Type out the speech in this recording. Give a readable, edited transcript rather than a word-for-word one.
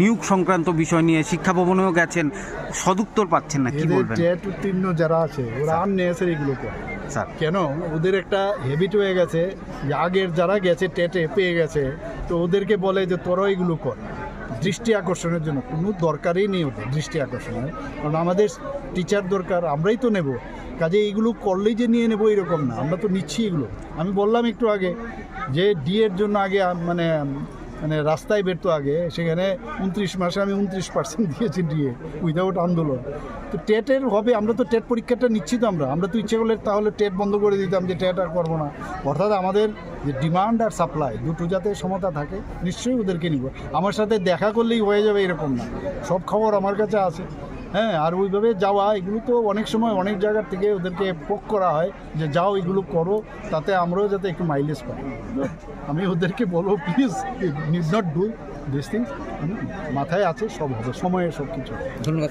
নিয়োগ সংক্রান্ত বিষয় নিয়ে শিক্ষা ভবনেও গেছেন, সদুত্তর পাচ্ছেন না, কি বলবেন? টেট উত্তীর্ণ যারা আছে ওরা আননেসেসারি এগুলো করে স্যার কেন? ওদের একটা হ্যাবিট হয়ে গেছে যে আগের যারা গেছে টেটে পেয়ে গেছে, তো ওদেরকে বলে যে তোরা এগুলো কর দৃষ্টি আকর্ষণের জন্য। কোনো দরকারই নেই ওদের দৃষ্টি আকর্ষণের, কারণ আমাদের টিচার দরকার, আমরাই তো নেব। কাজে এইগুলো করলেই যে নিয়ে নেবো এরকম না, আমরা তো নিচ্ছি এগুলো। আমি বললাম একটু আগে যে ডিএর জন্য আগে মানে মানে রাস্তায় বেরতো আগে, সেখানে 29 মাসে আমি 29% দিয়েছি ডিএ উইদাউট আন্দোলন। তো টেটের হবে, আমরা তো টেট পরীক্ষাটা নিচ্ছি, তো আমরা তো ইচ্ছে করলে তাহলে টেট বন্ধ করে দিতাম যে টেট আর করবো না। অর্থাৎ আমাদের যে ডিমান্ড আর সাপ্লাই দুটো যাতে সমতা থাকে, নিশ্চয়ই ওদেরকে নিব। আমার সাথে দেখা করলেই হয়ে যাবে এরকম না, সব খবর আমার কাছে আছে। হ্যাঁ, আর ওইভাবে যাওয়া এগুলো তো অনেক সময় অনেক জায়গার থেকে ওদেরকে পোক করা হয় যে যাও এগুলো করো, তাতে আমরাও যাতে একটু মাইলেজ পাই। আমি ওদেরকে বলবো please need not do this things. মাথায় আছে, সব হবে, সময়ে সব কিছু। ধন্যবাদ।